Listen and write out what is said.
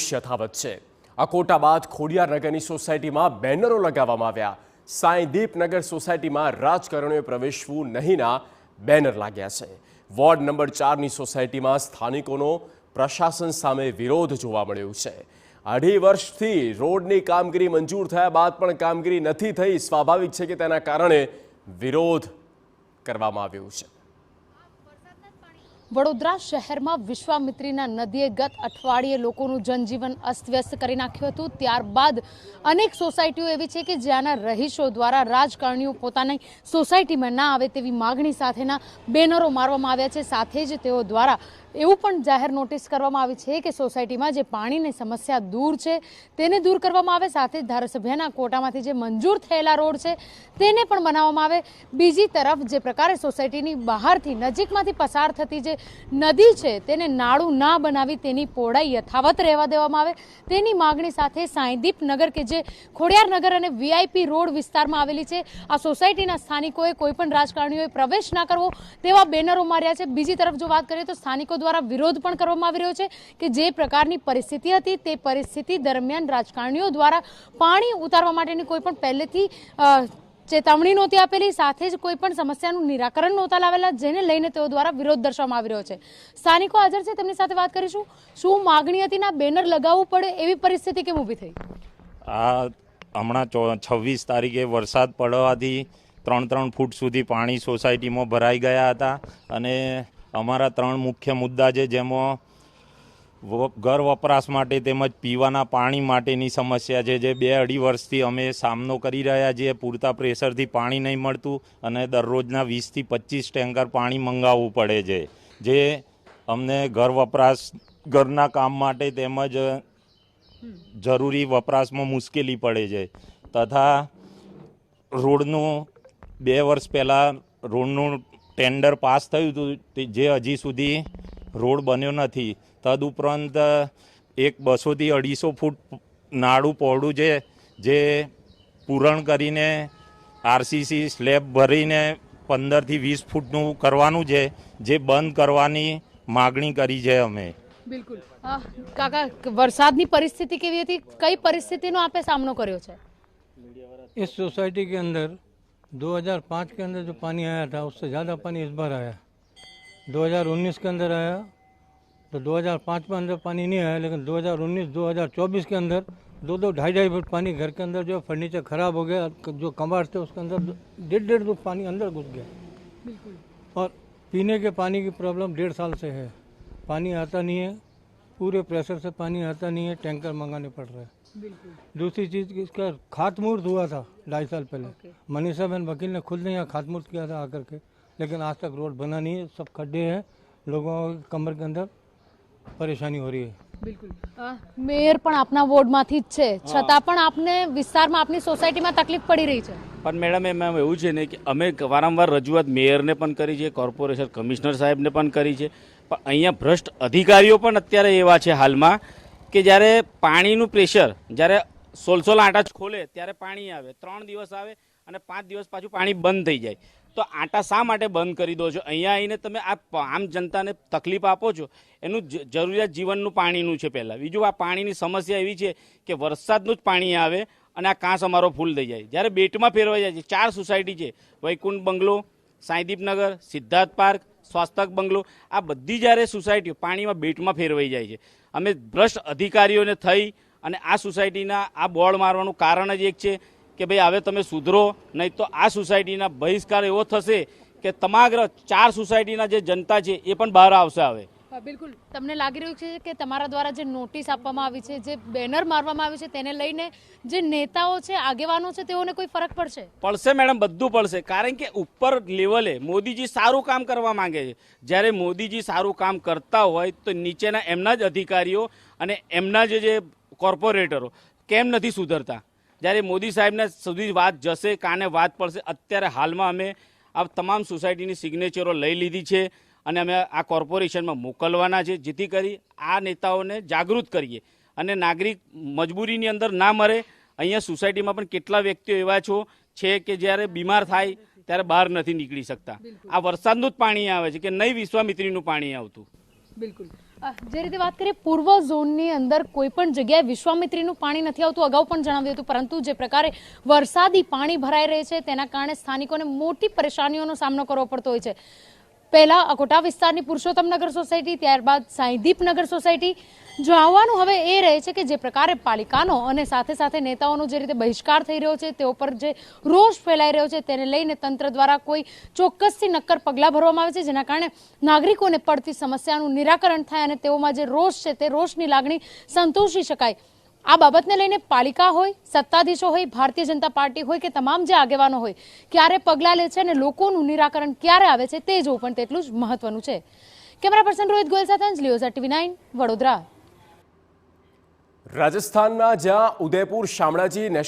રોષ યથાવત છે। આ કોટા બાદ ખોડિયારનગરની સોસાયટીમાં બેનરો લગાવવામાં આવ્યા। સાંઈદીપનગર સોસાયટીમાં રાજકારણીઓએ પ્રવેશવું નહીંના બેનર લાગ્યા છે। વોર્ડ નંબર 4ની સોસાયટીમાં સ્થાનિકોનો પ્રશાસન સામે વિરોધ જોવા મળ્યો છે। 2.5 વર્ષથી રોડની કામગીરી મંજૂર થયા બાદ પણ કામગીરી નથી થઈ। સ્વાભાવિક છે કે તેના કારણે વિરોધ કરવામાં આવ્યો છે। વડોદરા શહેરમાં વિશ્વામિત્રીના નદીએ ગત અઠવાડિયે લોકોનું જનજીવન અસ્તવ્યસ્ત કરી નાખ્યું હતું। ત્યારબાદ અનેક સોસાયટીઓ એવી છે કે જ્યાંના રહીશો દ્વારા રાજકારણીઓ પોતાની સોસાયટીમાં ના આવે તેવી માગણી સાથેના બેનરો મારવામાં આવ્યા છે। સાથે જ તેઓ દ્વારા એવું પણ જાહેર નોટિસ કરવામાં આવી છે કે સોસાયટીમાં જે પાણીની સમસ્યા દૂર છે તેને દૂર કરવામાં આવે। સાથે જ ધારાસભ્યના કોટામાંથી જે મંજૂર થયેલા રોડ છે તેને પણ બનાવવામાં આવે। બીજી તરફ જે પ્રકારે સોસાયટીની બહારથી નજીકમાંથી પસાર થતી જે નદી છે તેને નાળું ના બનાવી તેની પહોળાઈ યથાવત રહેવા દેવામાં આવે તેની માગણી સાથે સાંઈદીપનગર કે જે ખોડિયારનગર અને વીઆઈપી રોડ વિસ્તારમાં આવેલી છે આ સોસાયટીના સ્થાનિકોએ કોઈપણ રાજકારણીઓએ પ્રવેશ ના કરવો તેવા બેનરો માર્યા છે। બીજી તરફ જો વાત કરીએ તો સ્થાનિકો દ્વારા વિરોધ પણ કરવામાં આવી રહ્યો છે કે જે પ્રકારની પરિસ્થિતિ હતી તે પરિસ્થિતિ દરમિયાન રાજકારણીઓ દ્વારા પાણી ઉતારવા માટેની કોઈ પણ પહેલેથી ચેતવણી નહોતી આપેલી। સાથે જ કોઈ પણ સમસ્યાનું નિરાકરણ નહોતા લાવેલા જેને લઈને તેઓ દ્વારા વિરોધ દર્શાવવામાં આવી રહ્યો છે। સ્થાનિકો હાજર છે તેમની સાથે વાત કરીશું। શું માગણી હતી ના બેનર લગાવવું પડે એવી પરિસ્થિતિ કેમ ઊભી થઈ? આ હમણાં 26 તારીખે વરસાદ પડવાથી 3 ફૂટ સુધી પાણી સોસાયટીમાં ભરાઈ ગયા હતા અને અમારા 3 મુખ્ય મુદ્દા છે જેમાં ઘર વપરાશ માટે તેમજ પીવાના પાણી માટેની સમસ્યા છે જે 2-2.5 વર્ષથી અમે સામનો કરી રહ્યા છીએ। પૂરતા પ્રેશરથી પાણી નહીં મળતું અને દરરોજના 20 થી 25 ટેન્કર પાણી મંગાવવું પડે છે જે અમને ઘર વપરાશ ઘરના કામ માટે તેમજ જરૂરી વપરાશમાં મુશ્કેલી પડે છે। તથા રોડનું 2 વર્ષ પહેલાં રોડનું ટેન્ડર પાસ થયું હતું જે હજી સુધી રોડ બન્યો નથી। તદુપરાંત એક 200 થી 250 ફૂટ નાળું પહોળું છે જે પૂરણ કરીને આરસીસી સ્લેબ ભરીને 15 થી 20 ફૂટનું કરવાનું છે જે બંધ કરવાની માગણી કરી છે અમે। બિલકુલ કાકા, વરસાદની પરિસ્થિતિ કેવી હતી? કઈ પરિસ્થિતિનો આપે સામનો કર્યો છે? इस सोसाइटी के अंदर 2005 के अंदर जो पानी आया था उससे ज़्यादा पानी इस बार आया। 2019 के अंदर आया तो 2005 में अंदर पानी नहीं आया, लेकिन 2019-2024 के अंदर 2-2 फुट पानी घर के अंदर जो फर्नीचर खराब हो गया, जो कबाड़ थे उसके अंदर 1.5 फुट पानी अंदर घुस गया। और पीने के पानी की प्रॉब्लम 1.5 साल से है। पानी आता नहीं है, पूरे प्रेशर से पानी आता नहीं है, टैंकर मंगाने पड़ रहे हैं। दूसरी चीज़ इसका खातमुहूर्त हुआ था 2.5 साल पहले। मनीषा बहन वकील ने खुद ने यहाँ खातमुहूर्त किया था आकर के, लेकिन आज तक रोड बना नहीं है। सब खड्डे हैं, लोगों की कमर के अंदर परेशानी हो रही है। બિલકુલ મેયર પણ આપના વોર્ડમાંથી જ છે, છતાં પણ આપને વિસ્તારમાં આપની સોસાયટીમાં તકલીફ પડી રહી છે। પણ મેડમ એમાં એવું છે ને કે અમે વારંવાર રજૂઆત મેયરને પણ કરી છે, કોર્પોરેશન કમિશનર સાહેબને પણ કરી છે, પણ અહીંયા ભ્રષ્ટ અધિકારીઓ પણ અત્યારે એવા છે હાલમાં કે જ્યારે પાણીનું પ્રેશર જ્યારે 16 આંટા ખોલે ત્યારે પાણી આવે, 3 દિવસ આવે અને 5 દિવસ પાછું પાણી બંધ થઈ જાય। તો આંટા શા માટે બંધ કરી દો છો? અહીંયા આવીને તમે આ આમ જનતાને તકલીફ આપો છો। એનું જરૂરિયાત જીવનનું પાણીનું છે પહેલાં। બીજું આ પાણીની સમસ્યા એવી છે કે વરસાદનું જ પાણી આવે અને આ કાંસ અમારો ફૂલ થઈ જાય। જ્યારે બેટમાં ફેરવાઈ જાય છે, 4 સોસાયટી છે, વૈકુંઠ બંગલો, સાંઈદીપનગર, સિદ્ધાર્થ પાર્ક, સ્વાસ્તક બંગલો, આ બધી જ્યારે સોસાયટીઓ પાણીમાં બેટમાં ફેરવાઈ જાય છે। અમે ભ્રષ્ટ અધિકારીઓને થઈ અને આ સોસાયટીના આ બોર્ડ મારવાનું કારણ જ એક છે કે ભાઈ હવે તમે સુધરો, નહીં તો આ સોસાયટીના બહિષ્કાર એવો થશે કે સમગ્ર 4 સોસાયટીના જે જનતા છે એ પણ બહાર આવશે હવે। બિલકુલ તમને લાગી રહ્યું છે કે તમારા દ્વારા જે નોટિસ આપવામાં આવી છે, જે બેનર મારવામાં આવ્યું છે તેને લઈને જે નેતાઓ છે, આગેવાનો છે, તેઓને કોઈ ફરક પડશે? પડશે મેડમ, બધું પડશે। કારણ કે ઉપર લેવલે મોદીજી સારું કામ કરવા માંગે છે। જ્યારે મોદીજી સારું કામ કરતા હોય તો નીચેના એમના જ અધિકારીઓ અને એમના જે કોર્પોરેટરો કેમ નથી સુધરતા? જ્યારે મોદી સાહેબને સુધી વાત જશે, કાને વાત પડશે। અત્યારે હાલમાં અમે આ તમામ સોસાયટીની સિગ્નેચરો લઈ લીધી છે અને અમે આ કોર્પોરેશનમાં મોકલવાના છે જેથી કરી આ નેતાઓને જાગૃત કરીએ અને નાગરિક મજબૂરીની અંદર ના મરે। અહીંયા સોસાયટીમાં પણ કેટલા વ્યક્તિઓ એવા છે કે જ્યારે બીમાર થાય ત્યારે બહાર નથી નીકળી શકતા। આ વરસાદનું જ પાણી આવે છે કે નહીં વિશ્વામિત્રીનું પાણી આવતું। બિલકુલ જે રીતે વાત કરીએ પૂર્વ ઝોનની અંદર કોઈ પણ જગ્યાએ વિશ્વામિત્રીનું પાણી નથી આવતું, અગાઉ પણ જણાવ્યું હતું, પરંતુ જે પ્રકારે વરસાદી પાણી ભરાઈ રહે છે તેના કારણે સ્થાનિકોને મોટી પરેશાનીઓનો સામનો કરવો પડતો હોય છે. પહેલા અકોટા વિસ્તારની પુરુષોત્તમનગર સોસાયટી, ત્યારબાદ સાંઈદીપનગર સોસાયટી. જોવાનું હવે એ રહે છે કે જે પ્રકારે પાલિકાનો અને સાથે સાથે નેતાઓનો જે રીતે બહિષ્કાર થઈ રહ્યો છે, તેઓ પર જે રોષ ફેલાઈ રહ્યો છે, તેને લઈને તંત્ર દ્વારા કોઈ ચોક્કસથી નક્કર પગલાં ભરવામાં આવે છે, જેના કારણે નાગરિકોને પડતી સમસ્યાનું નિરાકરણ થાય અને તેઓમાં જે રોષ છે તે રોષની લાગણી સંતોષી શકાય. આ બાબતને લઈને પાલિકા હોય, સત્તાધીશો હોય, ભારતીય જનતા પાર્ટી હોય કે તમામ જે આગેવાનો હોય, ક્યારે પગલાં લે છે અને લોકોનું નિરાકરણ ક્યારે આવે છે તે જોવું પણ તેટલું જ મહત્વનું છે. કેમેરા પર્સન રોહિત ગોયલ સાથે અંજલિ ઓઝા, TV9 વડોદરા. રાજસ્થાનના જ્યાં ઉદયપુર શામળાજી